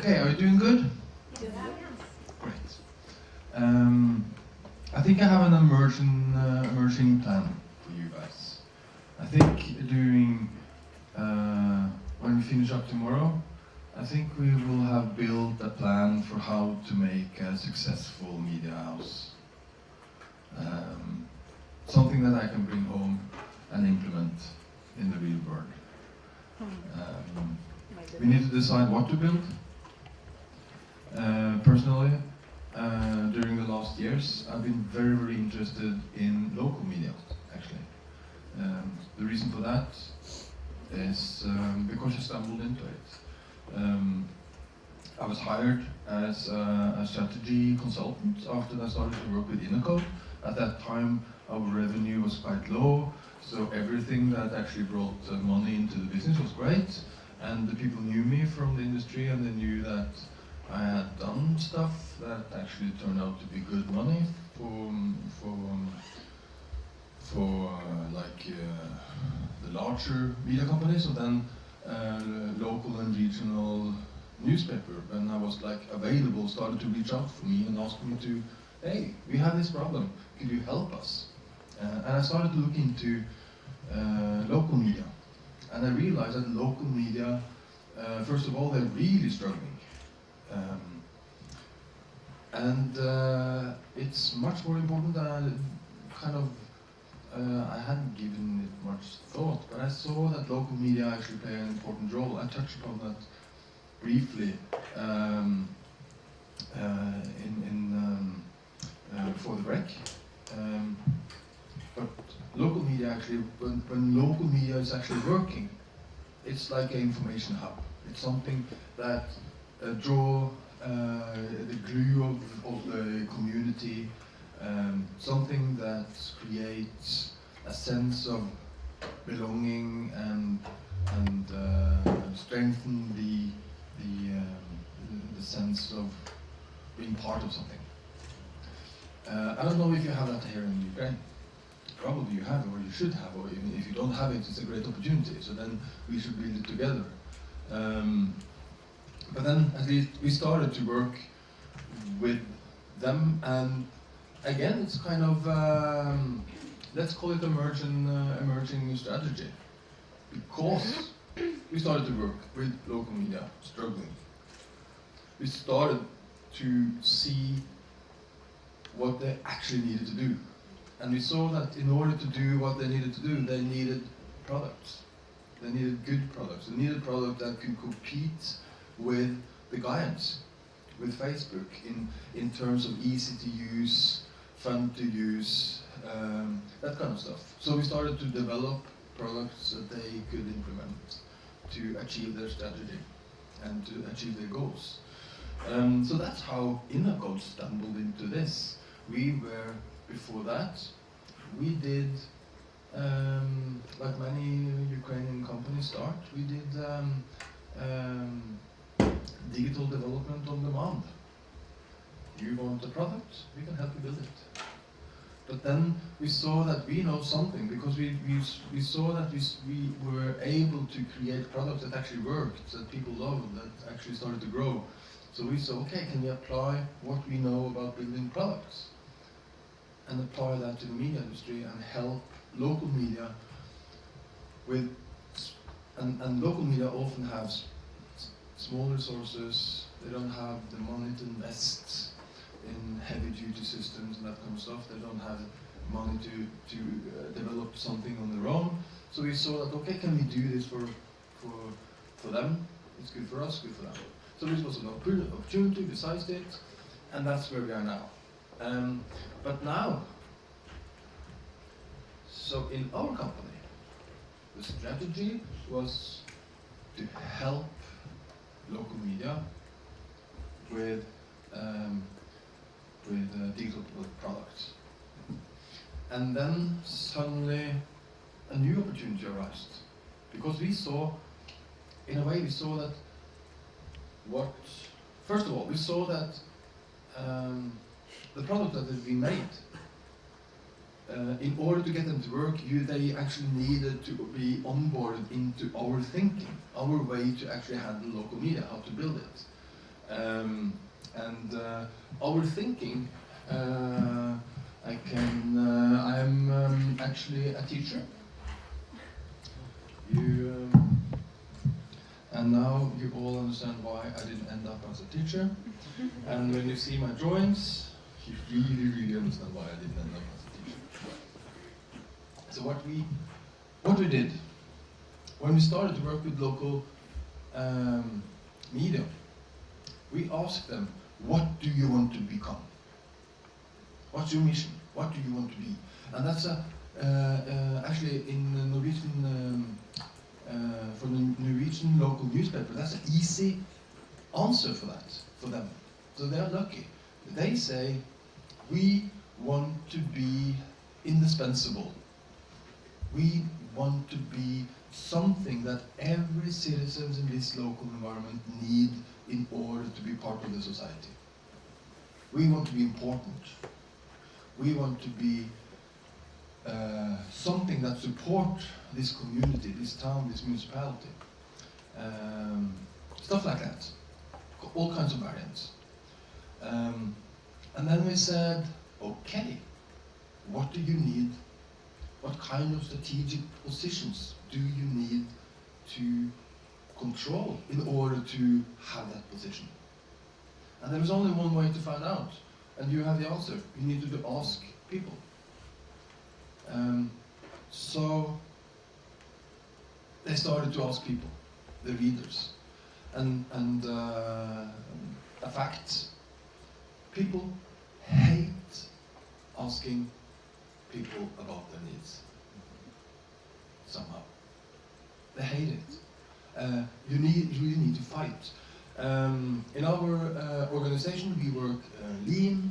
Okay, are you doing good? Yeah. Great. I think I have an emerging plan for you guys. I think during, when we finish up tomorrow, I think we will have built a plan for how to make a successful media house. Something that I can bring home and implement in the real world. We need to decide what to build. Personally, during the last years, I've been very, very interested in local media, actually. The reason for that is because I stumbled into it. I was hired as a strategy consultant after I started to work with Innocode. At that time, our revenue was quite low, so everything that actually brought money into the business was great. And the people knew me from the industry, and they knew that I had done stuff that actually turned out to be good money for the larger media companies, and then local and regional newspaper. When I was like available, started to reach out for me and ask me to, hey, we have this problem, could you help us? And I started to look into local media, and I realized that local media, first of all, they're really struggling. It's much more important than I hadn't given it much thought, but I saw that local media actually play an important role. I touched upon that briefly for the break. But local media actually, when local media is actually working, it's like an information hub. It's something that draw the glue of the community, something that creates a sense of belonging and strengthen the sense of being part of something. I don't know if you have that here in Ukraine. Probably you have, or you should have, or even if you don't have it, it's a great opportunity. So then we should build it together. But then at least we started to work with them, and again, it's kind of let's call it emerging strategy, because we started to work with local media struggling. We started to see what they actually needed to do. And we saw that in order to do what they needed to do, they needed products. They needed good products. They needed products that could compete with the giants, with Facebook, in terms of easy to use, fun to use, that kind of stuff. So we started to develop products that they could implement to achieve their strategy and to achieve their goals. So that's how Innocode stumbled into this. We were, before that, we did, like many Ukrainian companies start, we did digital development on demand. You want a product, we can help you build it. But then we saw that we know something, because we saw that we were able to create products that actually worked, that people loved, that actually started to grow. So we said, okay, can we apply what we know about building products and apply that to the media industry and help local media with, and local media often have small resources, they don't have the money to invest in heavy-duty systems and that kind of stuff, they don't have money to develop something on their own. So we saw that, okay, can we do this for them? It's good for us, good for them. So this was an opportunity, we sized it, and that's where we are now. But now, so in our company, the strategy was to help local media with digital products. And then suddenly a new opportunity arose, because we saw, in a way, we saw that first of all, we saw that the product that had been made, in order to get them to work, they actually needed to be onboarded into our thinking, our way to actually handle local media, how to build it. our thinking, I'm actually a teacher. And now you all understand why I didn't end up as a teacher. And when you see my drawings, you really understand why I didn't end up as a teacher. So what we did, when we started to work with local media, we asked them, what do you want to become? What's your mission? What do you want to be? And that's actually in the Norwegian, for the Norwegian local newspaper, that's an easy answer for that, for them. So they're lucky. They say, we want to be indispensable. We want to be something that every citizen in this local environment need in order to be part of the society. We want to be important. We want to be something that support this community, this town, this municipality. Stuff like that. All kinds of variants. And then we said, okay, what do you need? What kind of strategic positions do you need to control in order to have that position? And there is only one way to find out, and you have the answer. You need to ask people. So they started to ask people, the readers, and a fact: people hate asking people about their needs. Somehow, they hate it. You really need to fight. In our organization, we work lean.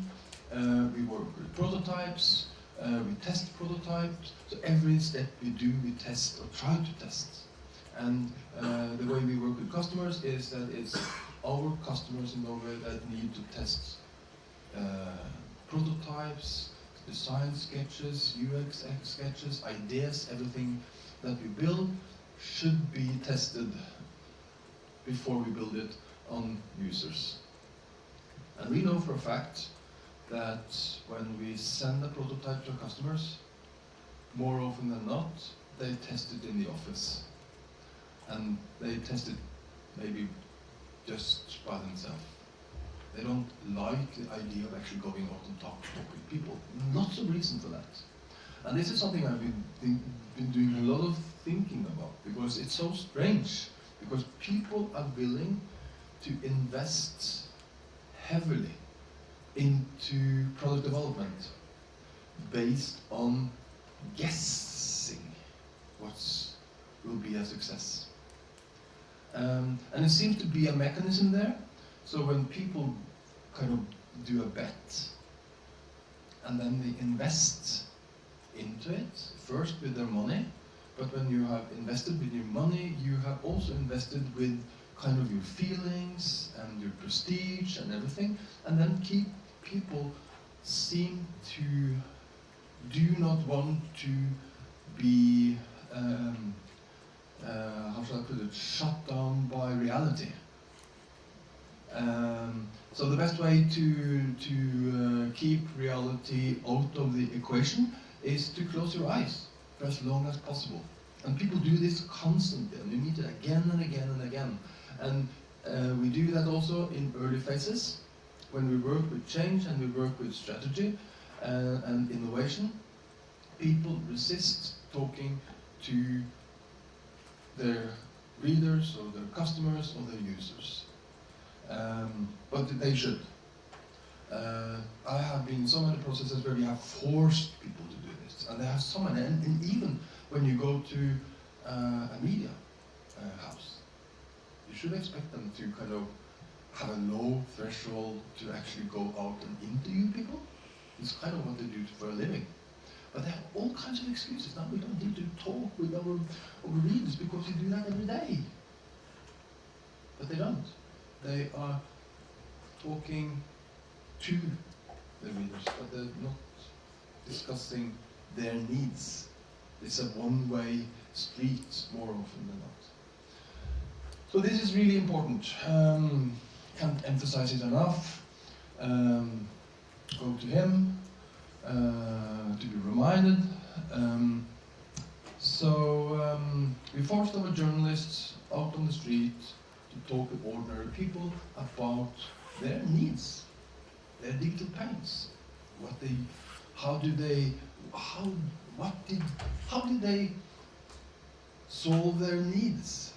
We work with prototypes. We test prototypes. So every step we do, we test or try to test. And the way we work with customers is that it's our customers in Norway that need to test prototypes, design sketches, UX sketches, ideas. Everything that we build should be tested before we build it on users. And we know for a fact that when we send a prototype to our customers, more often than not, they test it in the office. And they test it maybe just by themselves. They don't like the idea of actually going out and talk with people. Lots of reason for that. And this is something I've been doing a lot of thinking about, because it's so strange, because people are willing to invest heavily into product development based on guessing what will be a success. And it seems to be a mechanism there. So when people kind of do a bet, and then they invest into it, first with their money, but when you have invested with your money, you have also invested with kind of your feelings and your prestige and everything, and then people seem to do not want to be, how shall I put it, shut down by reality. So the best way to keep reality out of the equation is to close your eyes for as long as possible. And people do this constantly, and we meet it again and again and again. And we do that also in early phases, when we work with change and we work with strategy and innovation. People resist talking to their readers or their customers or their users. But they should. I have been in so many processes where we have forced people to do this, and they have so many. And even when you go to a media house, you should expect them to kind of have a low threshold to actually go out and interview people. It's kind of what they do for a living. But they have all kinds of excuses. Now we don't need to talk with our readers because we do that every day. But they don't. They are talking to the readers, but they're not discussing their needs. It's a one-way street more often than not. So this is really important. Can't emphasize it enough. go to him to be reminded. So we forced our journalists out on the street to talk with ordinary people about their needs, their digital pains, how did they solve their needs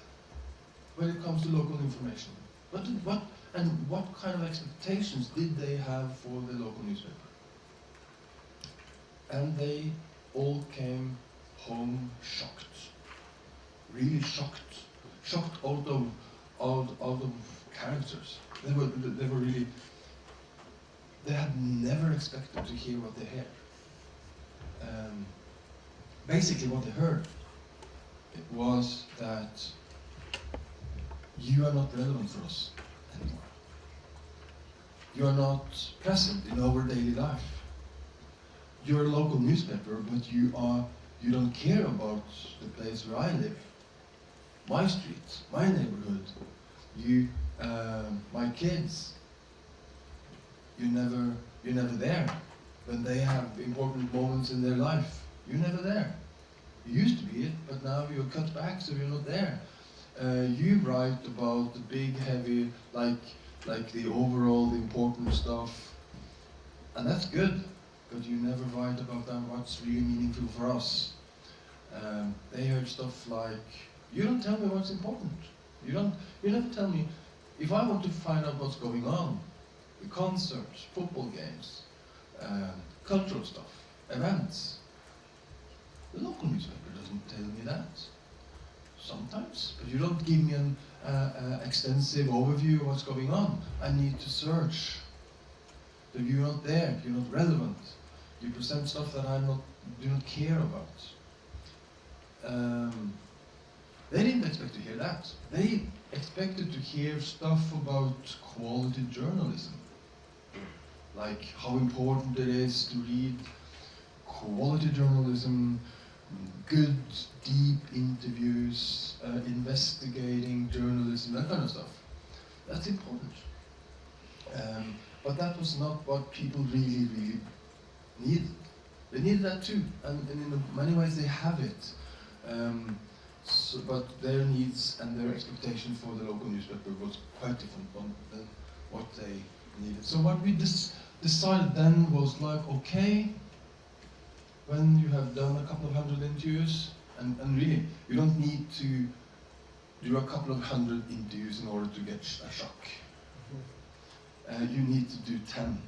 when it comes to local information? What kind of expectations did they have for the local newspaper? And they all came home shocked, really shocked out of characters. They had never expected to hear what they heard. Basically what they heard was that you are not relevant for us anymore. You are not present in our daily life. You're a local newspaper, but you don't care about the place where I live, my street, my neighborhood, my kids. You're never there when they have important moments in their life. You're never there. You used to be it, but now you're cut back, so you're not there. You write about the big, heavy, like the overall, the important stuff, and that's good. But you never write about that, what's really meaningful for us. They heard stuff like, you don't tell me what's important. You never tell me, if I want to find out what's going on, the concerts, football games, cultural stuff, events, the local newspaper doesn't tell me that. Sometimes, but you don't give me an extensive overview of what's going on. I need to search. So you're not there, you're not relevant. You present stuff that do not care about. They didn't expect to hear that. They expected to hear stuff about quality journalism. Like how important it is to read quality journalism, good, deep interviews, investigating journalism, that kind of stuff. That's important. But that was not what people really needed. They needed that too, and in many ways they have it. But their needs and their expectation for the local newspaper was quite different than what they needed. So what we decided then was like, okay, when you have done a couple of hundred interviews, and really, you don't need to do a couple of hundred interviews in order to get a shock. You need to do 10.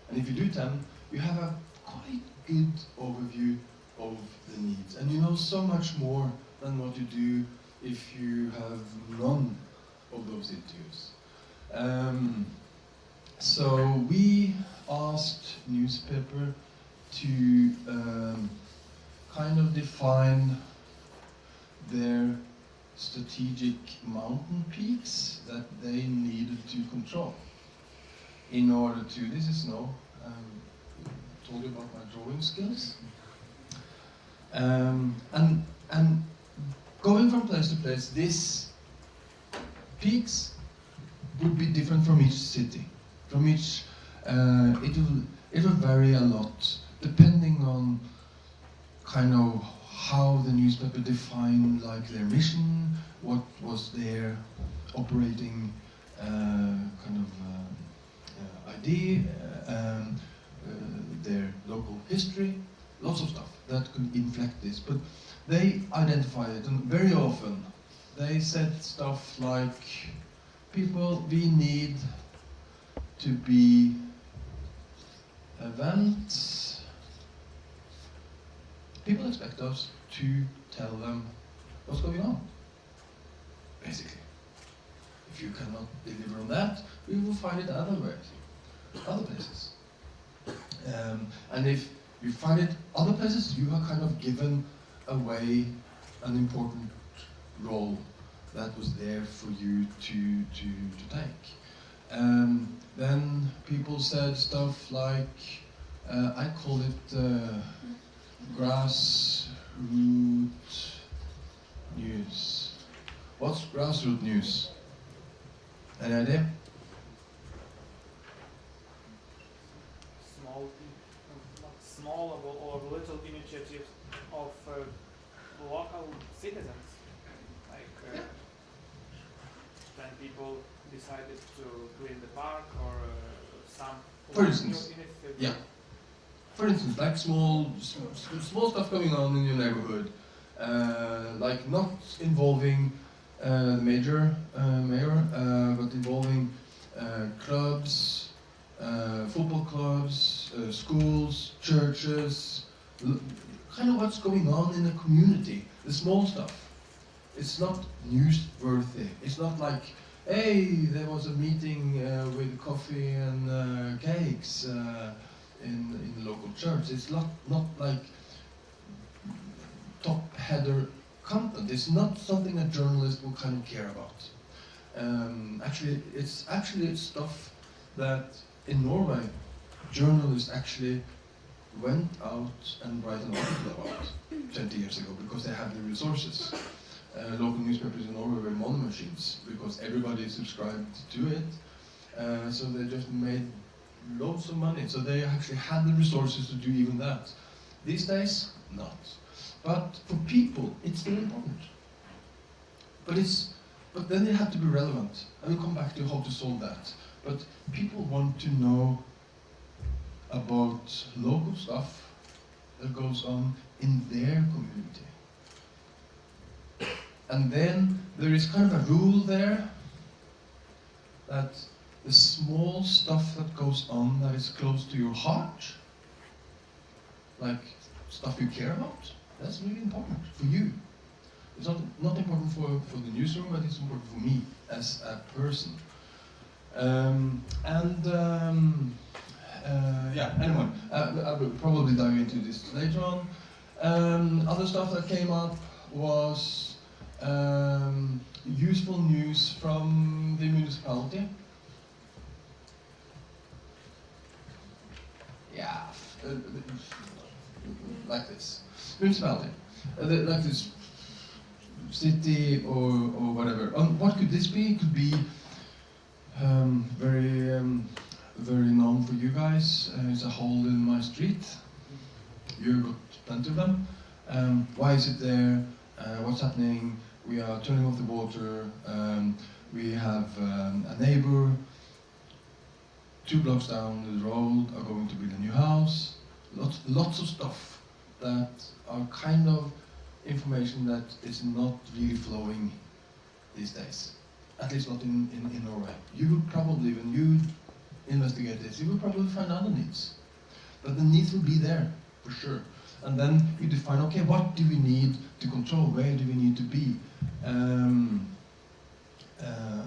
And if you do 10, you have a quite good overview of the needs. And you know so much more than what you do if you have none of those interviews. So we asked newspaper to kind of define their strategic mountain peaks that they needed to control in order to, this is no, told you about my drawing skills. And going from place to place, these peaks would be different from each city. From each, it will vary a lot depending on kind of how the newspaper defined like their mission, what was their operating kind of idea, their local history, lots of stuff that could inflect this. But they identified it, and very often they said stuff like, people, we need to be events. People expect us to tell them what's going on, basically. If you cannot deliver on that, we will find it other ways, other places. And if you find it other places, you are kind of given away an important role that was there for you to take. Then people said stuff like, I call it grassroots news. What's grassroots news? Any idea? small or little initiatives of local citizens, like when people decided to clean the park or some. For instance, yeah. For instance, like small stuff going on in your neighborhood, like not involving the mayor, but involving clubs, football clubs, schools, churches, kind of what's going on in the community, the small stuff. It's not newsworthy. It's not like, hey, there was a meeting with coffee and cakes in the local church. It's not like top header content. It's not something a journalist will kind of care about. It's actually stuff that in Norway, journalists actually went out and write an article about 20 years ago because they had the resources. Local newspapers in Norway were money machines because everybody subscribed to it. So they just made loads of money. So they actually had the resources to do even that. These days, not. But for people, it's still important. But then it had to be relevant. I will come back to how to solve that. But people want to know about local stuff that goes on in their community. And then there is kind of a rule there that the small stuff that goes on that is close to your heart, like stuff you care about, that's really important for you. It's not important for the newsroom, but it's important for me as a person. Anyway, I will probably dive into this later on. Other stuff that came up was useful news from the municipality. Yeah, like this. Municipality. Like this city or whatever. What could this be? It could be very known for you guys. It's a hole in my street. You got plenty of them. Why is it there? What's happening? We are turning off the water. We have a neighbor 2 blocks down the road are going to build a new house. Lots of stuff that are kind of information that is not really flowing these days. At least not in Norway. You will probably, when you investigate this, you will probably find other needs. But the needs will be there, for sure. And then you define, okay, what do we need to control? Where do we need to be?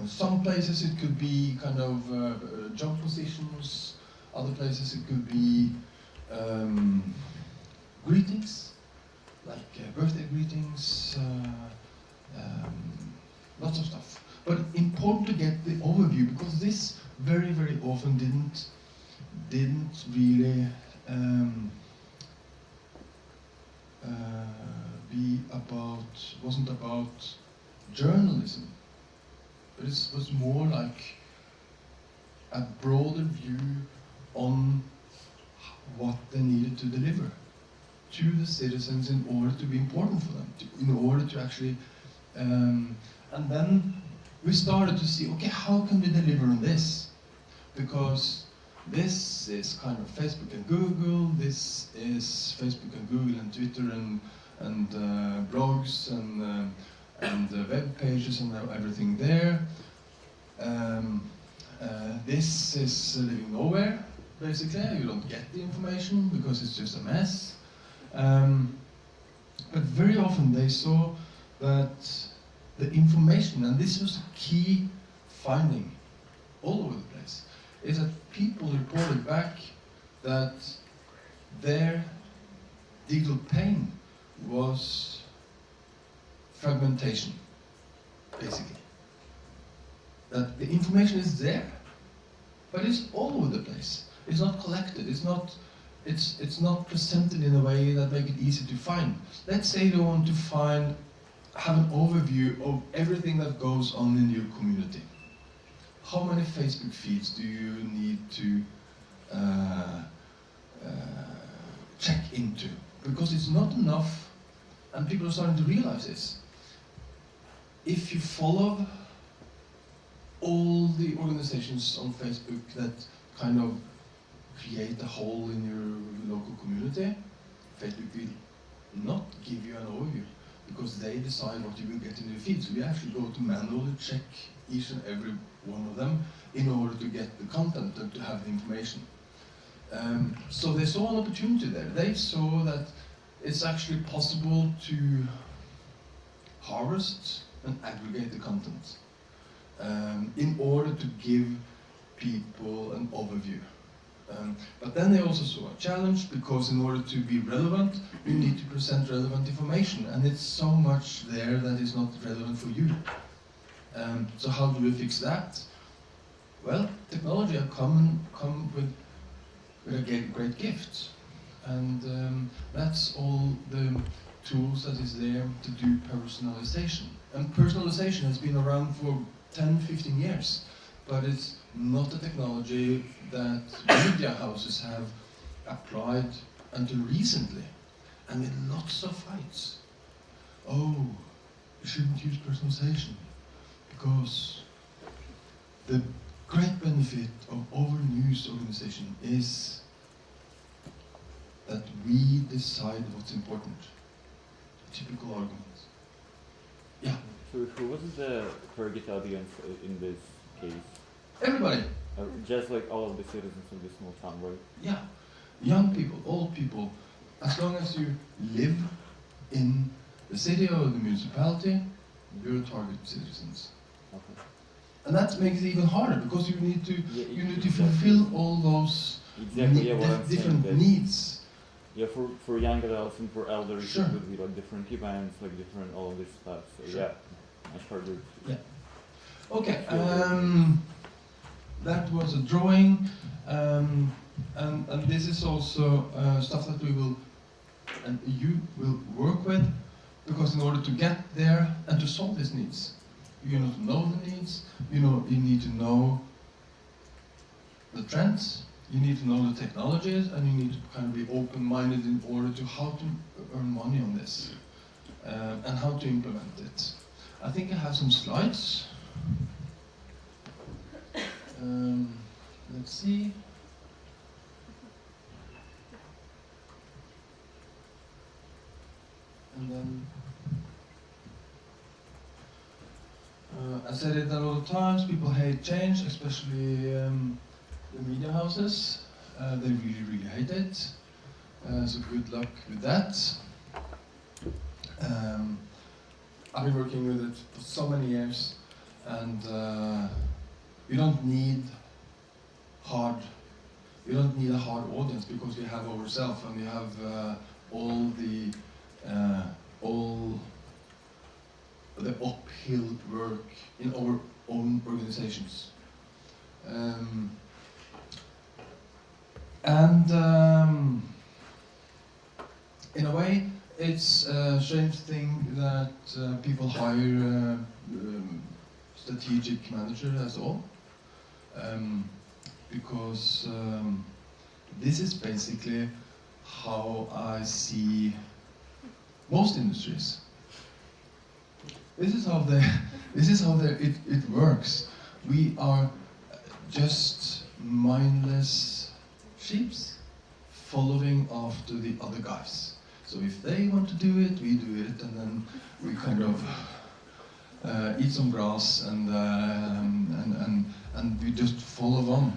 Some places it could be kind of job positions. Other places it could be greetings, like birthday greetings, lots of stuff. But important to get the overview, because this very, very often didn't really wasn't about journalism, but it was more like a broader view on what they needed to deliver to the citizens in order to be important for them, in order to actually, and then we started to see, okay, how can we deliver on this? Because this is kind of Facebook and Google, this is Facebook and Google and Twitter and blogs and web pages and everything there. This is living nowhere, basically. You don't get the information because it's just a mess. But very often they saw that the information, and this was a key finding all over the place, is that people reported back that their digital pain was fragmentation, basically. That the information is there, but it's all over the place. It's not collected. It's not presented in a way that makes it easy to find. Let's say you want to have an overview of everything that goes on in your community. How many Facebook feeds do you need to check into, because it's not enough, and people are starting to realize this. If you follow all the organizations on Facebook that kind of create a hole in your local community, Facebook will not give you an overview, because they decide what you will get in your feed. So you actually go to manually check each and every one of them in order to get the content and to have the information. So they saw an opportunity there. They saw that it's actually possible to harvest and aggregate the content in order to give people an overview. But then they also saw a challenge, because in order to be relevant, you need to present relevant information, and it's so much there that is not relevant for you. So how do we fix that? Well, technology has come with a great gift, and that's all the tools that is there to do personalization. And personalization has been around for 10-15 years, but it's not a technology that media houses have applied until recently, and with lots of fights. Oh, you shouldn't use personalization, because the great benefit of our news organization is that we decide what's important. Typical argument. Yeah. So who was the target audience in this case? Everybody. Just like all of the citizens of this small town, right? Yeah. Young people, old people. As long as you live in the city or the municipality, you're target citizens. Okay. And that makes it even harder, because you need to Yeah, to fulfill all those different needs. Yeah, for young adults and for elders, Sure. it would be like different events, like different all of this stuff. So Sure. yeah, much harder. Yeah. Okay. That was a drawing, and this is also stuff that we will and you will work with, because in order to get there and to solve these needs, you need to know the needs. You need to know the trends. You need to know the technologies, and you need to kind of be open-minded in order to how to earn money on this and how to implement it. I think I have some slides. Let's see. And then I said it a lot of times, people hate change, especially the media houses. They really, really hate it. So good luck with that. I've been working with it for so many years, and you don't need a hard audience, because we have ourselves, and we have all the uphill work in our own organizations. In a way, it's a strange thing that people hire strategic manager as all, because this is basically how I see most industries. This is how it works. We are just mindless sheeps following after the other guys. So if they want to do it, we do it, and then we kind of eat some grass and we just follow on.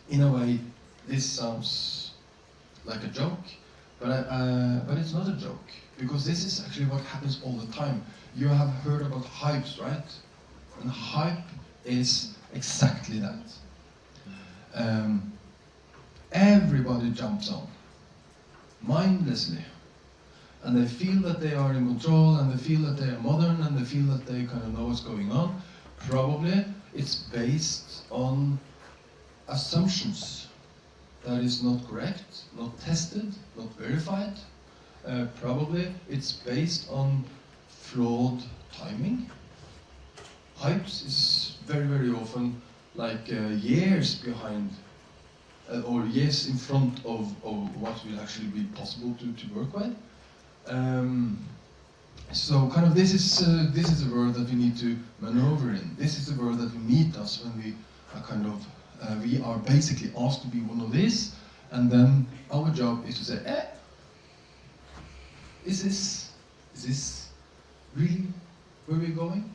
In a way, this sounds like a joke, but it's not a joke, because this is actually what happens all the time. You have heard about hypes, right? And hype is exactly that. Everybody jumps on, mindlessly, and they feel that they are in control, and they feel that they are modern, and they feel that they kind of know what's going on. Probably it's based on assumptions that is not correct, not tested, not verified. Probably it's based on flawed timing. Hypes is very, very often like years behind, or years in front of what will actually be possible to work with. So kind of this is the world that we need to maneuver in. This is the world that will meet us when we are kind of we are basically asked to be one of these, and then our job is to say, is this really where we're going?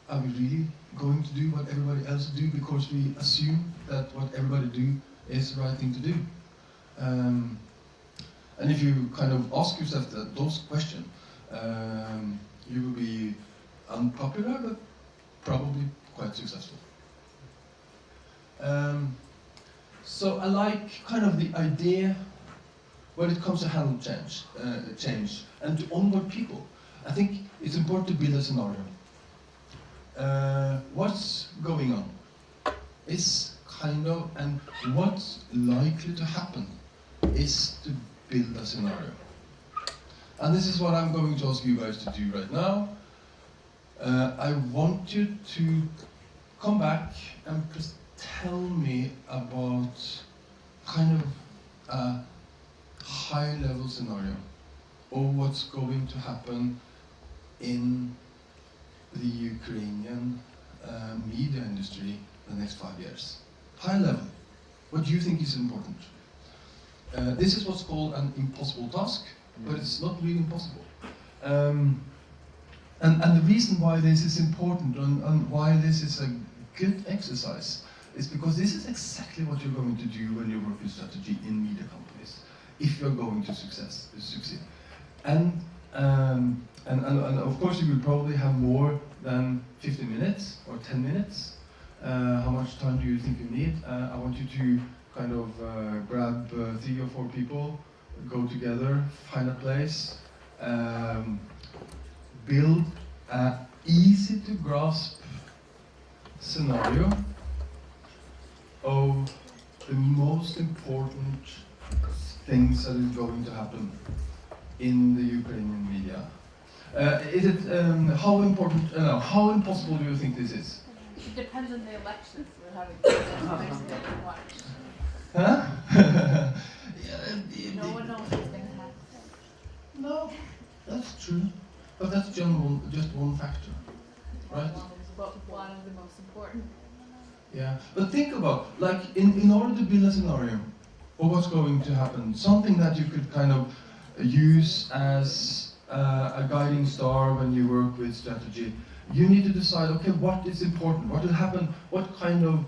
Are we really going to do what everybody else do because we assume that what everybody do is the right thing to do? And if you kind of ask yourself those questions, you will be unpopular, but probably quite successful. So I like kind of the idea when it comes to handle change and to onboard people. I think it's important to build a scenario. What's going on is kind of, and what's likely to happen is to build a scenario. And this is what I'm going to ask you guys to do right now. I want you to come back and just tell me about kind of a high-level scenario of what's going to happen in the Ukrainian media industry the next 5 years. High level. What do you think is important? This is what's called an impossible task, but it's not really impossible. And the reason why this is important and why this is a good exercise is because this is exactly what you're going to do when you work with strategy in media companies, if you're going to succeed. And of course you will probably have more than 15 minutes or 10 minutes. How much time do you think you need? I want you to kind of grab 3 or 4 people, go together, find a place, build an easy to grasp scenario of the most important things that is going to happen in the Ukrainian media. Is it how important? How impossible do you think this is? It depends on the elections we're having. There's a different watch. Huh? No one knows what's going to happen. No, that's true, but that's just one factor, right? One of the most important. Yeah, but think about, like, in order to build a scenario of what's going to happen, something that you could kind of use as a guiding star when you work with strategy, you need to decide, okay, what is important, what will happen, what kind of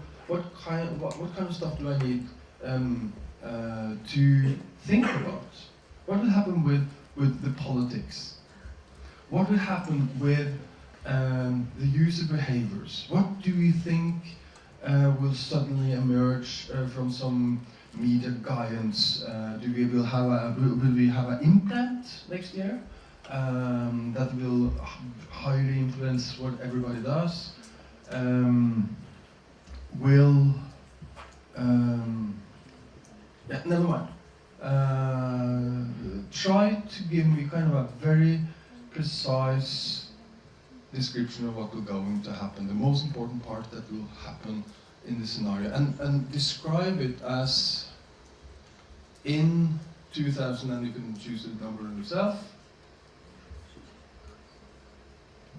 stuff do I need to think about? What will happen with the politics? What will happen with the user behaviors? What do we think will suddenly emerge from some media guidance? Will we have an implant next year that will highly influence what everybody does? Never mind. Try to give me kind of a very precise description of what will going to happen, the most important part that will happen in the scenario, and describe it as in 2000, and you can choose the number yourself.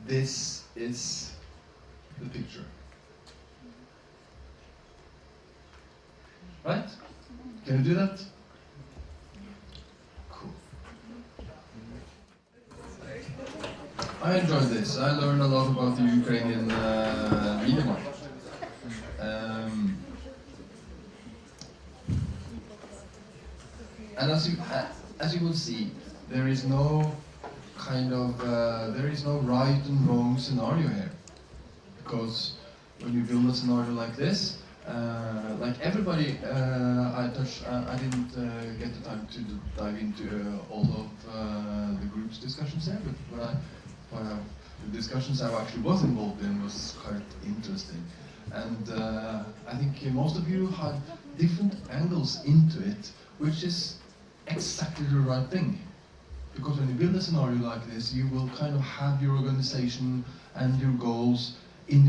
This is the picture. Right? Can you do that? Cool. I enjoyed this. I learned a lot about the Ukrainian media market. And as you will see, there is no kind of there is no right and wrong scenario here, because when you build a scenario like this, like everybody I didn't get the time to dive into all of the group's discussions there, but the discussions I actually was involved in was quite interesting, and I think most of you had different angles into it, which is exactly the right thing. Because when you build a scenario like this, you will kind of have your organization and your goals in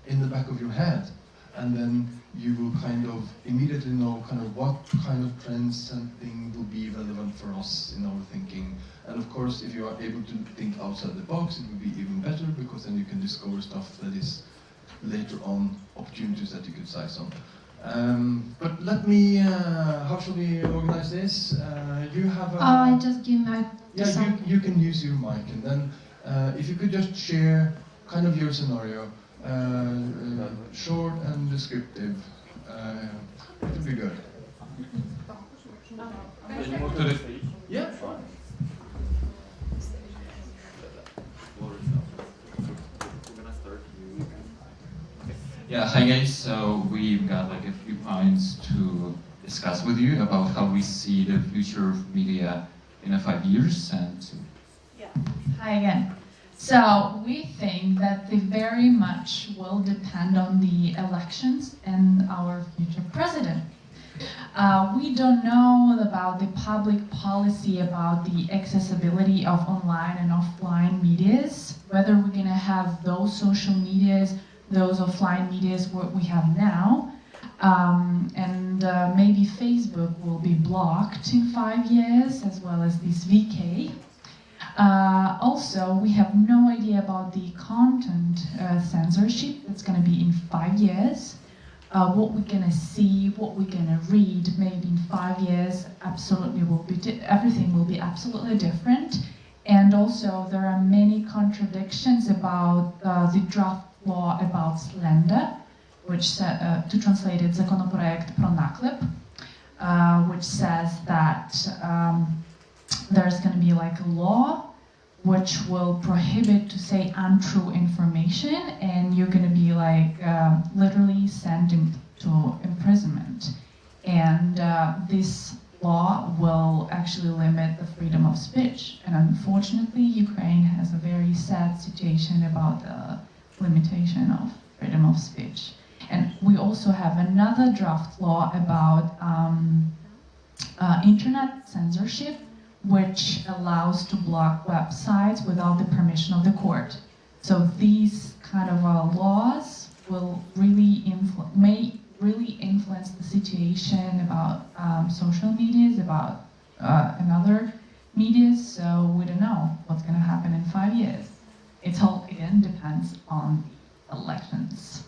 the back of your head. and then you will kind of immediately know kind of what kind of trends and thing will be relevant for us in our thinking. And of course, if you are able to think outside the box, it will be even better, because then you can discover stuff that is later on opportunities that you could size on. But let me, how shall we organize this? You have a... I just give my... Yeah, you can use your mic, and then if you could just share kind of your scenario, short and descriptive, it would be good. Can you move to the stage? Yeah, fine. Yeah, hi guys. So we've got like a few points to discuss with you about how we see the future of media in 5 years. And so Hi again. So we think that they very much will depend on the elections and our future president. We don't know about the public policy about the accessibility of online and offline medias, whether we're gonna have those social medias, those offline medias what we have now, and maybe Facebook will be blocked in 5 years, as well as this VK. Also, we have no idea about the content censorship that's going to be in 5 years. What we're going to see, what we're going to read, maybe in 5 years, absolutely will be everything will be absolutely different. And also, there are many contradictions about the draft law about slander, which to translate it, законопроект про наклеп, which says that there's going to be like a law which will prohibit to say untrue information, and you're going to be like literally sent to imprisonment. And this law will actually limit the freedom of speech. And unfortunately, Ukraine has a very sad situation about the limitation of freedom of speech. And we also have another draft law about internet censorship, which allows to block websites without the permission of the court. So these kind of laws will really may really influence the situation about social medias, about another medias. So we don't know what's going to happen in 5 years. It all again depends on the elections.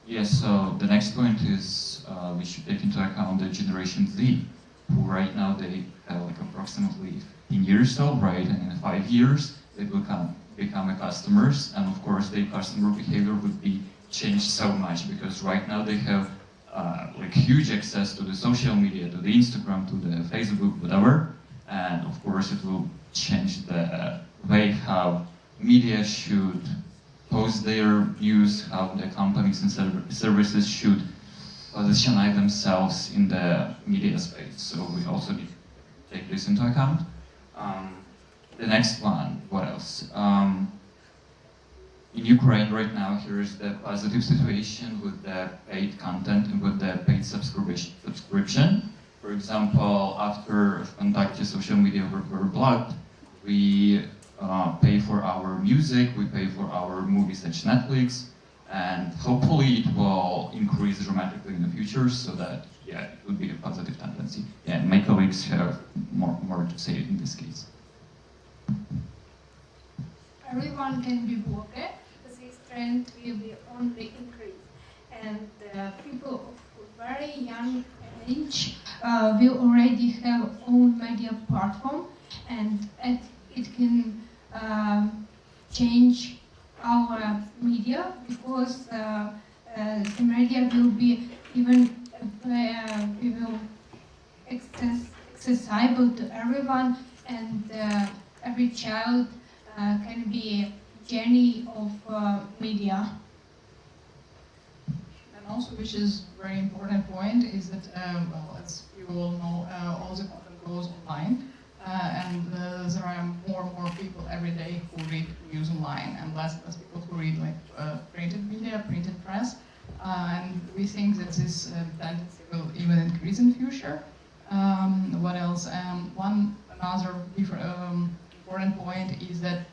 yes, so the next point is we should take into account the Generation Z, who right now they have like approximately 15 years old, right? And in 5 years they will become a customers, and of course their customer behavior would be changed so much, because right now they have like huge access to the social media, to the Instagram, to the Facebook, whatever, and of course it will change the way how media should post their news, how the companies and services should position themselves in the media space. So we also need to take this into account. The next one, what else? In Ukraine right now, here is the positive situation with the paid content and with the paid subscription. For example, after ВКонтакте social media were blocked, we pay for our music, we pay for our movies such Netflix, and hopefully it will increase dramatically in the future, so that, yeah, it would be a positive tendency. Yeah, and my colleagues have more to say in this case. Everyone can be blocked. This trend will be only increase, and people of very young age will already have own media platform, and it can change our media, because the media will be even accessible to everyone, and every child can be journey of media. And also, which is very important point, is that, well, as you all know, all the content goes online, and there are more and more people every day who read news online, and less people who read like printed media, printed press, and we think that this tendency will even increase in future. What else? Another important point is that,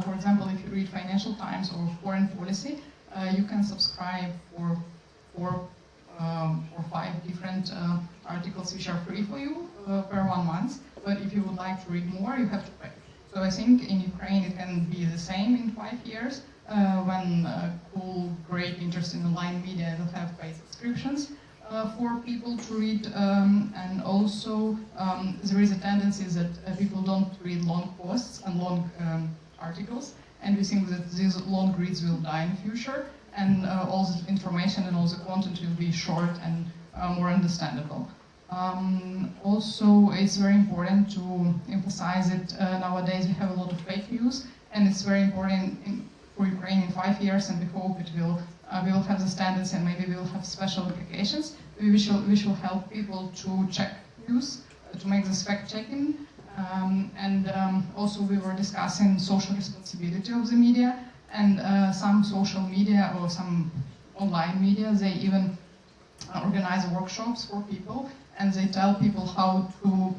for example, if you read Financial Times or Foreign Policy, you can subscribe for 4 or 5 different articles which are free for you per 1 month. But if you would like to read more, you have to pay. So I think in Ukraine it can be the same in 5 years when cool, great, interest in online media will have paid subscriptions for people to read. And also there is a tendency that people don't read long posts and long articles. And we think that these long reads will die in the future. And all the information and all the content will be short and more understandable. Also, it's very important to emphasize that nowadays we have a lot of fake news, and it's very important for Ukraine in 5 years, and we hope it will we will have this tendency, and maybe we will have special applications. We shall help people to check news, to make this fact-checking, and also we were discussing social responsibility of the media, and some social media or some online media, they even organize workshops for people, and they tell people how to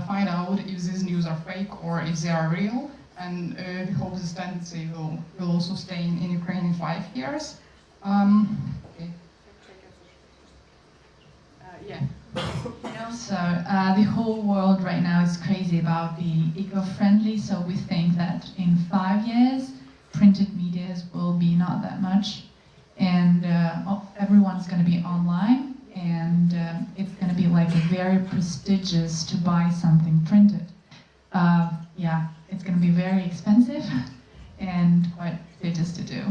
find out if these news are fake or if they are real. And we hope this tendency will also stay in Ukraine in 5 years. Okay. Yeah. And also, the whole world right now is crazy about being eco-friendly, so we think that in 5 years, printed media will be not that much, and everyone's going to be online, and it's going to be like very prestigious to buy something printed. Yeah, it's going to be very expensive and quite prestigious to do.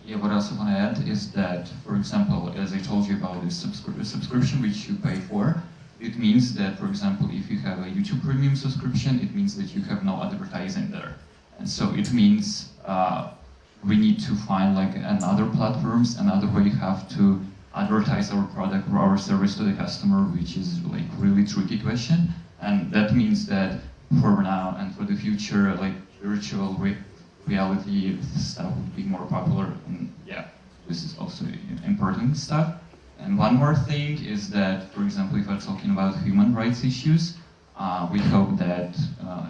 Yeah, what I also want to add is that, for example, as I told you about this subscription which you pay for, it means that, for example, if you have a YouTube Premium subscription, it means that you have no advertising there. And so it means we need to find like another platforms, another way you have to advertise our product or our service to the customer, which is like really tricky question. And that means that for now and for the future, like virtual reality stuff would be more popular. And yeah, this is also important stuff. And one more thing is that, for example, if we're talking about human rights issues, we hope that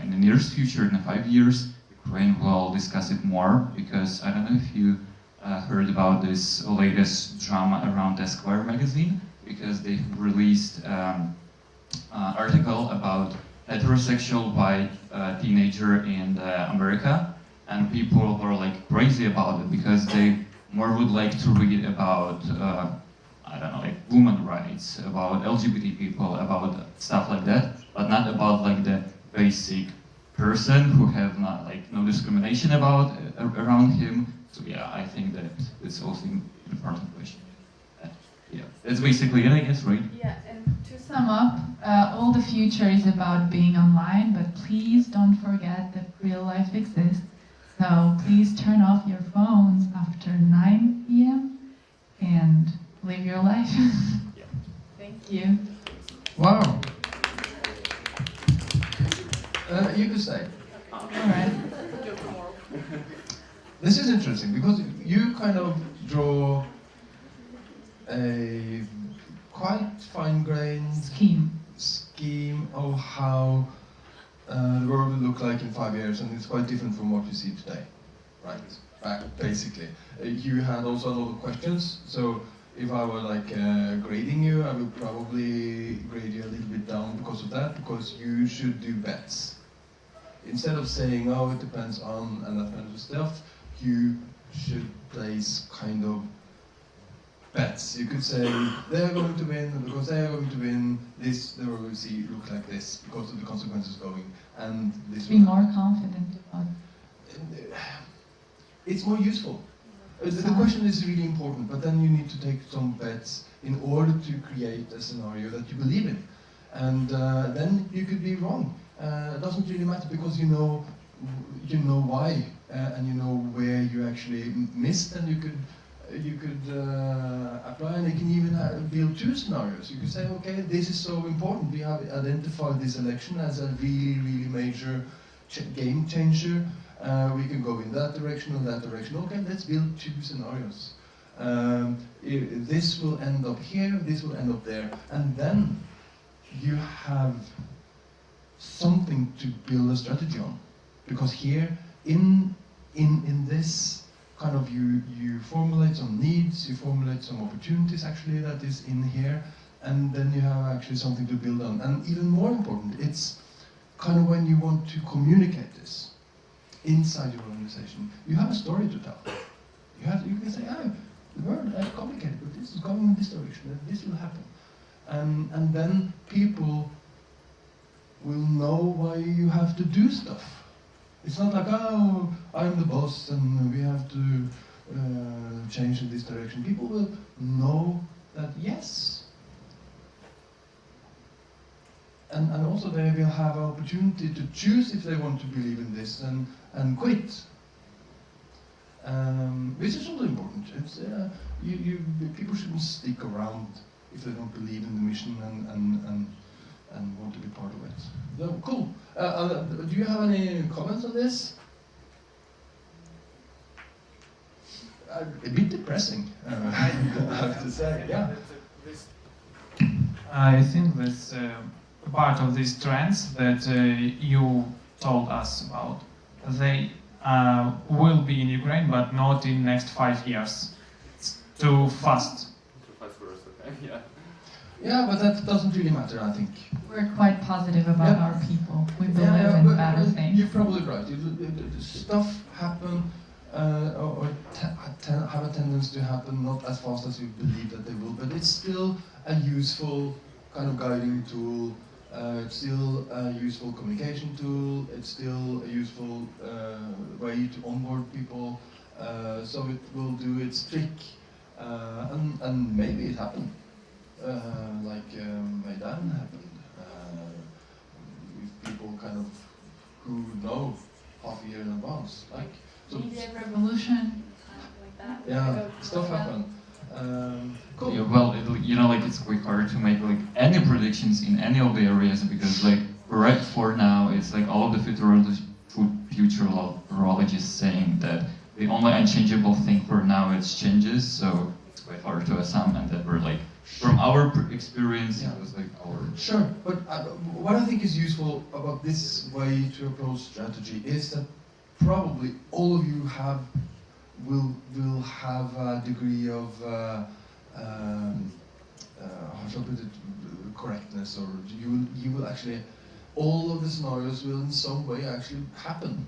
in the nearest future, in 5 years, Ukraine will discuss it more, because I don't know if you heard about this latest drama around Esquire magazine, because they released article about heterosexual white teenager in America, and people were like crazy about it because they more would like to read about I don't know, like women rights, about LGBT people, about stuff like that, but not about like the basic person who have not like no discrimination about around him. So yeah, I think that it's also an important question. Yeah, that's basically it, I guess, right? Yeah, and to sum up, all the future is about being online, but please don't forget that real life exists. So please turn off your phones after 9 p.m. and live your life. Yeah. Thank you. Wow. You could say. All right. This is interesting because you kind of draw a quite fine-grained scheme of how the world will look like in 5 years, and it's quite different from what you see today, right? Basically, you had also a lot of questions. So if I were like grading you, I would probably grade you a little bit down because of that, because you should do bets. Instead of saying, oh, it depends on and that kind of stuff, you should place kind of bets. You could say, they're going to win, and because they are going to win, this, the world will see look like this, because of the consequences going, and this Be more confident about it. It's more useful. The question is really important, but then you need to take some bets in order to create a scenario that you believe in. And then you could be wrong. It doesn't really matter, because you know why, and you know where you actually missed, and you could apply, and you can even build 2 scenarios. You could say, okay, this is so important. We have identified this election as a really, really major game changer. We can go in that direction or that direction. Okay, let's build 2 scenarios. This will end up here, this will end up there, and then you have something to build a strategy on. Because here, in this kind of you formulate some needs, you formulate some opportunities actually that is in here, and then you have actually something to build on. And even more important, it's kind of when you want to communicate this inside your organization, you have a story to tell. You can say, oh, the world is complicated, but this is going in this direction, and this will happen. And then people will know why you have to do stuff. It's not like, oh, I'm the boss and we have to change in this direction. People will know that, yes. And also they will have an opportunity to choose if they want to believe in this and quit. Which is also important. It's, people shouldn't stick around if they don't believe in the mission and want to be part of it. So, cool. Do you have any comments on this? A bit depressing, I have to say. Yeah. I think that's part of these trends that you told us about. They will be in Ukraine, but not in next 5 years. It's too fast. Too fast for us, okay, yeah. Yeah, but that doesn't really matter, I think. We're quite positive about Yeah. our people. We believe in better things. You're probably right. Stuff happen or have a tendency to happen not as fast as you believe that they will, but it's still a useful kind of guiding tool. It's still a useful communication tool. It's still a useful way to onboard people. So it will do its trick, and maybe it happened. Like Maidan happened, with people kind of who know half a year in advance, like so. Media revolution. Like that. Yeah, stuff happened. Cool. Yeah, well, like it's quite hard to make like any predictions in any of the areas because like right for now it's like all of the futurologists saying that the only unchangeable thing for now is changes, so it's quite hard to assume, and that we're like from our experience, Yeah. it was like our. Sure, but what I think is useful about this way to approach strategy is that probably all of you will have a degree of how shall I put it, correctness, or you will actually, all of the scenarios will in some way actually happen,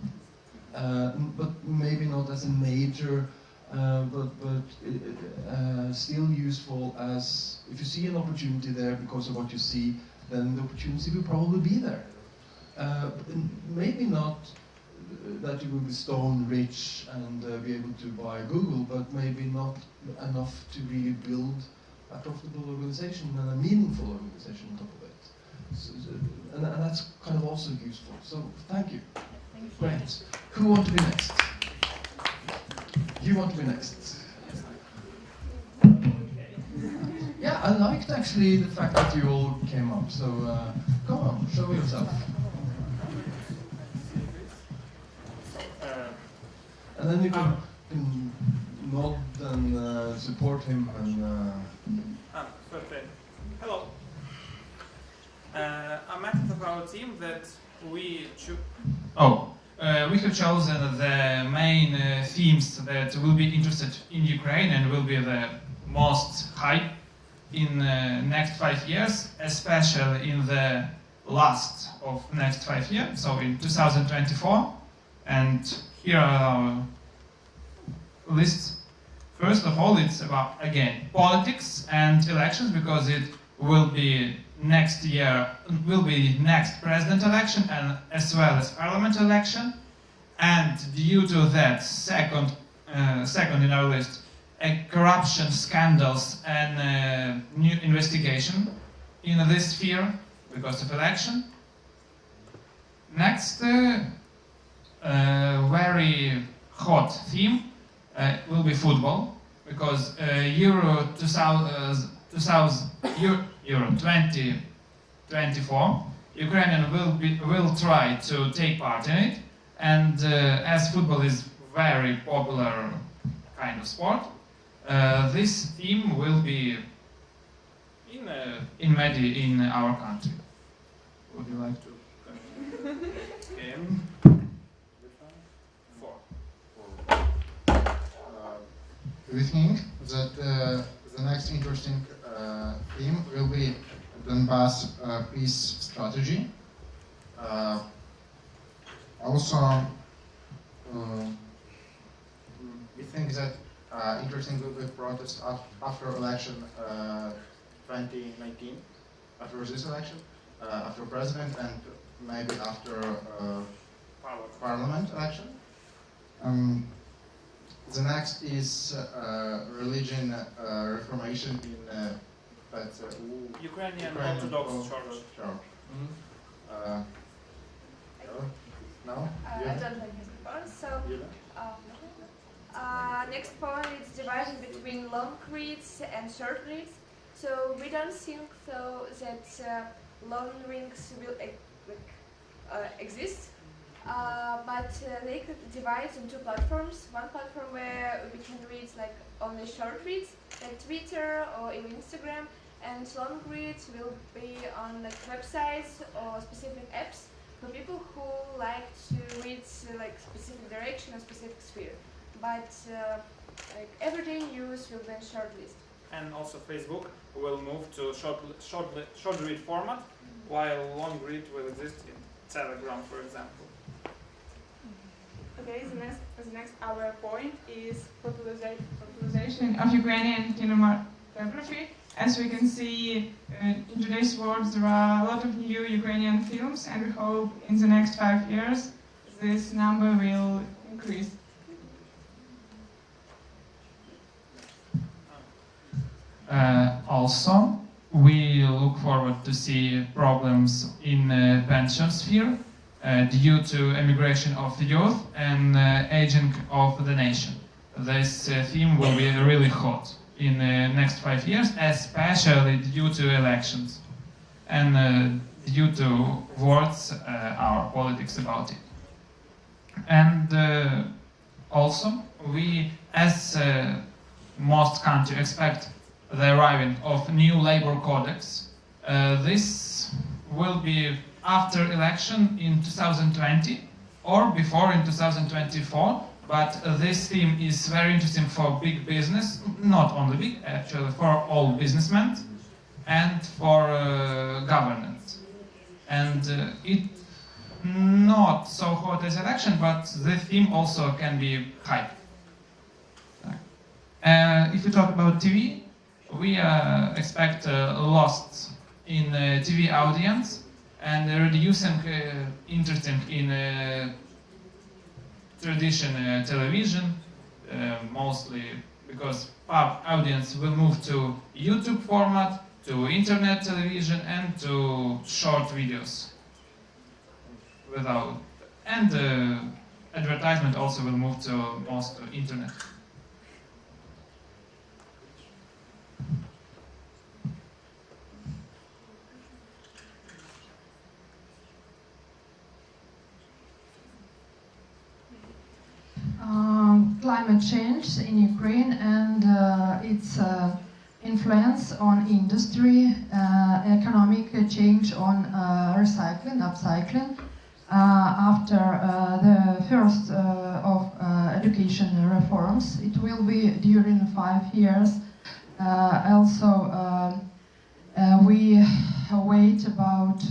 but maybe not as a major. But still useful as if you see an opportunity there because of what you see, then the opportunity will probably be there. Maybe not that you will be stone rich and be able to buy Google, but maybe not enough to really build a profitable organization and a meaningful organization on top of it. And that's kind of also useful. So thank you. Great. Who wants to be next? You want to be next? Yeah, I liked actually the fact that you all came up, so come on, show yourself. And then you can nod and support him and... Perfect. Hello. I'm at of our team that we choose. We have chosen the main themes that will be interested in Ukraine and will be the most hype in next 5 years, especially in the last of next 5 years, so in 2024. And here are our lists. First of all, it's about, again, politics and elections, because it will be next year, will be next president election and as well as parliament election. And due to that, second in our list, corruption scandals and new investigation in this sphere because of election. Next, very hot theme will be football, because Euro 2024, Ukrainian will try to take part in it, and as football is very popular kind of sport, this theme will be in our country. Would you like to? Game. we think that the next interesting theme will be Donbass peace strategy. Also, we think that interesting will be protest after election 2019, after this election, after president and maybe after parliament election. The next is religion reformation in Ukrainian Orthodox Church. No? I don't have it before. So, next point is dividing between long reads and short reads. So we don't think so that long reads will exist, but they could divide into platforms. One platform where we can read like only short reads, like Twitter or even Instagram, and long reads will be on like websites or specific apps for people who like to read like specific direction or specific sphere. But like everyday news will be in short list. And also Facebook will move to short read format, while long read will exist in Telegram, for example. Okay, the next our point is popularization of Ukrainian cinematography. As we can see in today's world, there are a lot of new Ukrainian films, and we hope in the next 5 years this number will increase. Also, we look forward to see problems in pension sphere due to emigration of the youth and aging of the nation. This theme will be really hot in the next 5 years, especially due to elections and due to words our politics about it. And also, we as most countries expect the arriving of new labor codex. This will be after election in 2020 or before in 2024, but this theme is very interesting for big business, not only big, actually for all businessmen and for governance. And it not so hot as election, but the theme also can be high. If we talk about TV, we expect loss in TV audience and reducing interesting in traditional television, mostly because audience will move to YouTube format, to internet television, and to short videos. And advertisement also will move to most internet. Climate change in Ukraine and its influence on industry, economic change on recycling, upcycling. After the first of education reforms, it will be during 5 years. Also, we wait about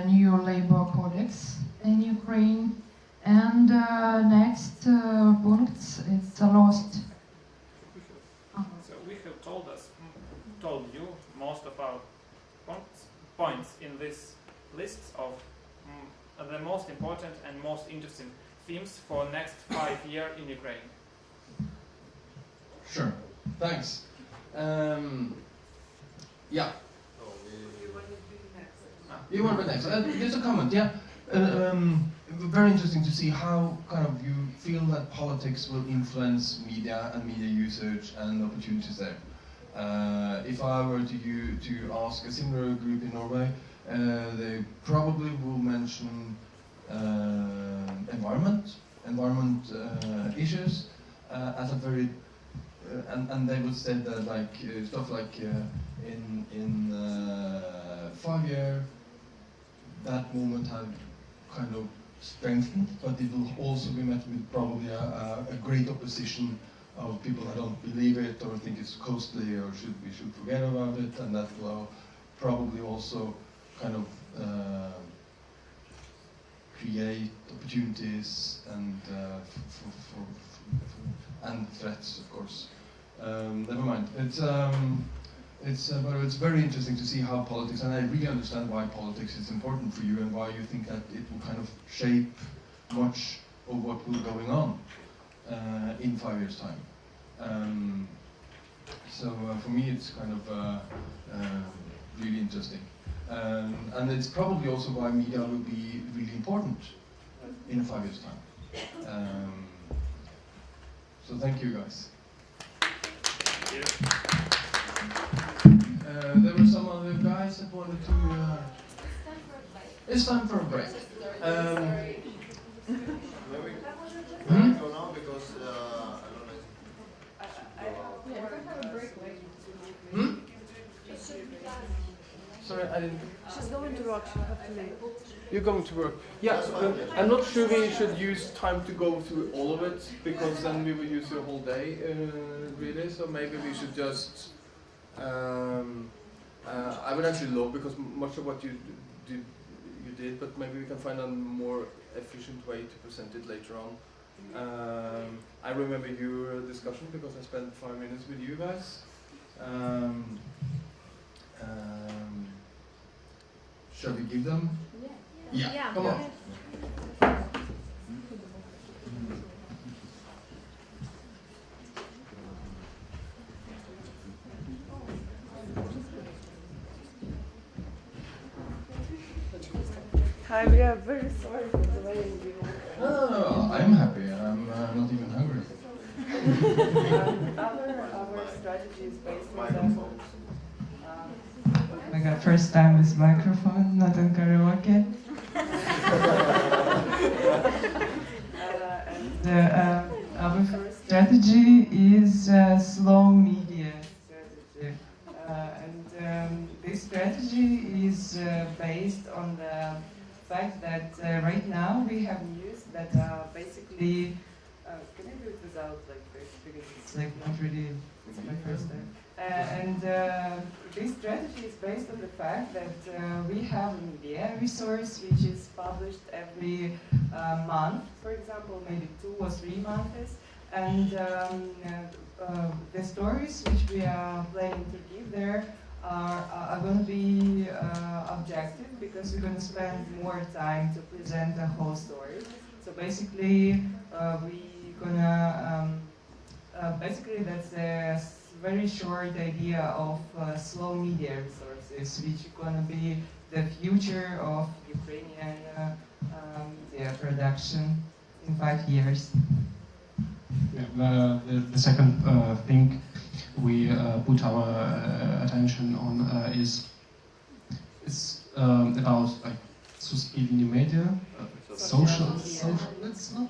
new labor codex in Ukraine. And next points, it's lost. So we have told you most of our points in this list of the most important and most interesting themes for next 5 years in Ukraine. Sure. Thanks. Yeah. You want to be next? Just a comment. Yeah. Very interesting to see how kind of you feel that politics will influence media and media usage and opportunities there. If I were to ask a similar group in Norway, they probably will mention environment issues as a very and they would say that like stuff like in 5 years that movement have kind of strengthened, but it will also be met with probably a great opposition of people that don't believe it or think it's costly or we should forget about it, and that will probably also kind of create opportunities and threats, of course. Never mind. But it's very interesting to see how politics, and I really understand why politics is important for you and why you think that it will kind of shape much of what will be going on in 5 years' time. So for me, it's kind of really interesting. And it's probably also why media will be really important in 5 years' time. So thank you, guys. Thank you. There were some other guys that wanted to... It's time for a break. Maybe go now because I don't know. Sorry, I didn't... She's going to work, she'll have to leave. You're going to work. Yeah, I'm not sure we should use time to go through all of it, because then we will use the whole day, really. So maybe we should just... I would actually love, because much of what you did, but maybe we can find a more efficient way to present it later on. I remember your discussion because I spent 5 minutes with you guys. Shall we give them? Yeah. Come on. Hi, we are very sorry for delaying you. No, I'm happy. I'm not even hungry. Our strategy is based on the... Oh my god, first time with microphone, not in karaoke. Our first strategy is slow media strategy. This strategy is based on the fact that right now we have news that basically... can I do it without like this? Because it's like not really, it's my first time. This strategy is based on the fact that we have a media resource which is published every month, for example, maybe 2 or 3 months, and the stories which we are planning to give there are going to be objective, because we're going to spend more time to present the whole story. So basically, we're gonna basically that's a very short idea of slow media resources, which is going to be the future of Ukrainian media production in 5 years. Yeah, the second thing we put our attention on is about like suspicious media, social. That's not.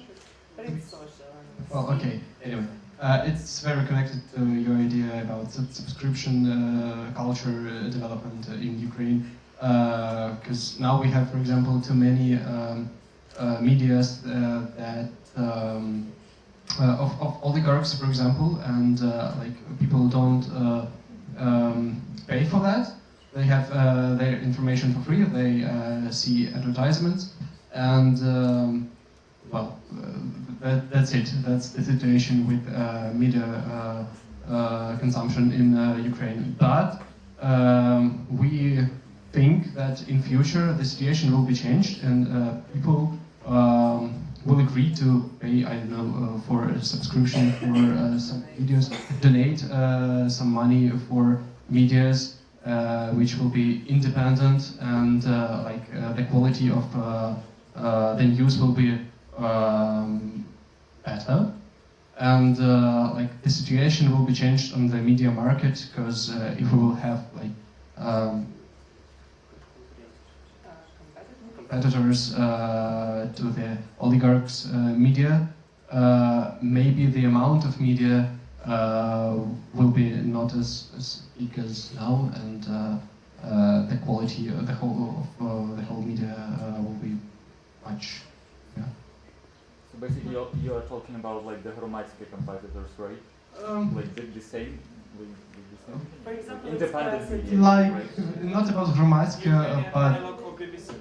But it's social. Well, okay. Anyway, it's very connected to your idea about subscription culture development in Ukraine, because now we have, for example, too many medias that. Of oligarchs, for example, and like people don't pay for that. They have their information for free. They see advertisements, and well, that's it. That's the situation with media consumption in Ukraine. But we think that in future the situation will be changed, and people will agree to pay, I don't know, for a subscription for some videos, donate some money for medias which will be independent, and like the quality of the news will be better, and like the situation will be changed on the media market, because if we will have like competitors to the oligarchs' media, maybe the amount of media will be not as big as now, and the quality of the whole media will be much. Yeah. So basically, you are talking about like the Hromadske competitors, right? Like the same, with the same. For example, Independent it's media, Like, right? not about Hromadske, but local BBC.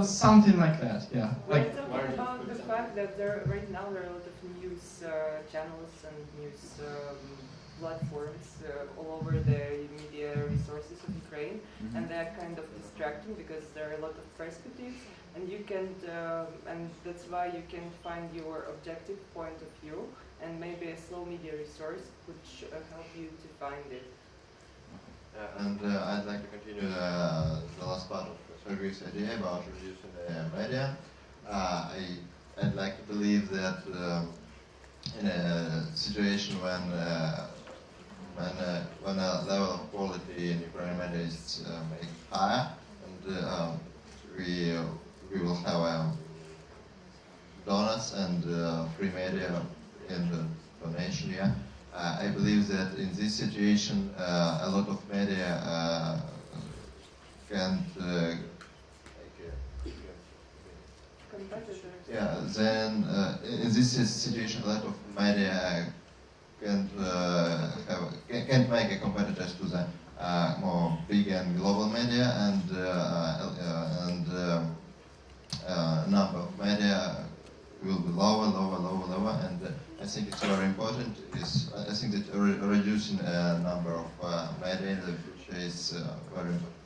something like that, yeah. We're Like, talking about the fact that right now there are a lot of news channels and news platforms all over the media resources of Ukraine, and they're kind of distracting because there are a lot of perspectives, and you can, and that's why you can find your objective point of view, and maybe a slow media resource could help you to find it. And I'd like to continue the last part of Sergei's idea about reducing the media. I'd like to believe that in a situation when a level of quality in Ukrainian media is made higher, and we will have donors and free media in the donation. Yeah, I believe that in this situation, a lot of media can't. Yeah, then in this situation, a lot of media can't make a competitors to the more big and global media, and number of media will be lower, and I think it's very important. I think that reducing number of media in the future is very important.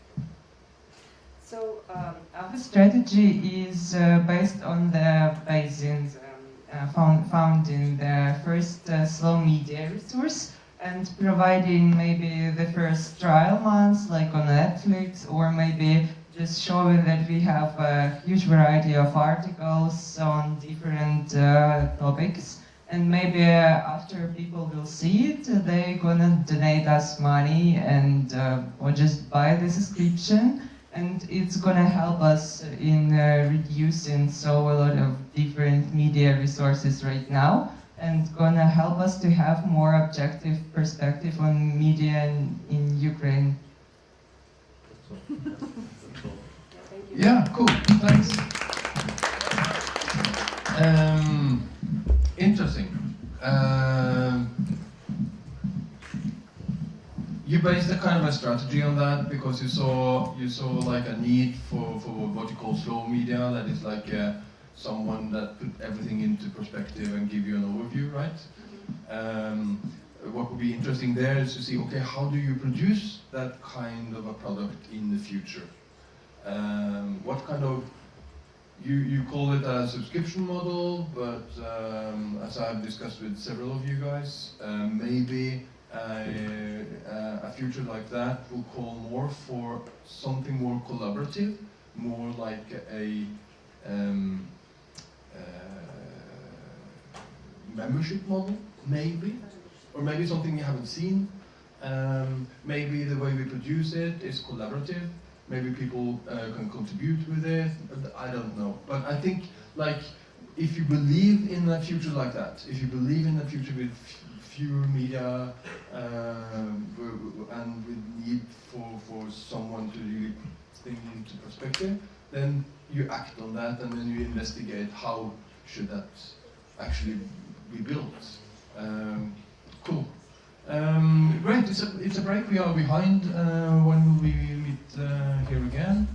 So our strategy is based on the basins found in the first slow media resource, and providing maybe the first trial months like on Netflix, or maybe just showing that we have a huge variety of articles on different topics, and maybe after people will see it, they're gonna donate us money and or just buy the subscription. And it's gonna help us in reducing a lot of different media resources right now, and gonna help us to have more objective perspective on media in Ukraine. Yeah, cool. Thanks. Interesting. You based a kind of a strategy on that because you saw like a need for what you call slow media, that is like someone that put everything into perspective and give you an overview, right? What would be interesting there is to see, okay, how do you produce that kind of a product in the future? What kind of, you call it a subscription model, but as I've discussed with several of you guys, maybe a future like that will call more for something more collaborative, more like a membership model, maybe, or maybe something you haven't seen. Maybe the way we produce it is collaborative. Maybe people can contribute with it. I don't know, but I think like if you believe in a future like that, if you believe in a future with fewer media and with need for someone to really think into perspective, then you act on that, and then you investigate how should that actually be built. Cool. Great. It's a break. We are behind. When will we meet here again?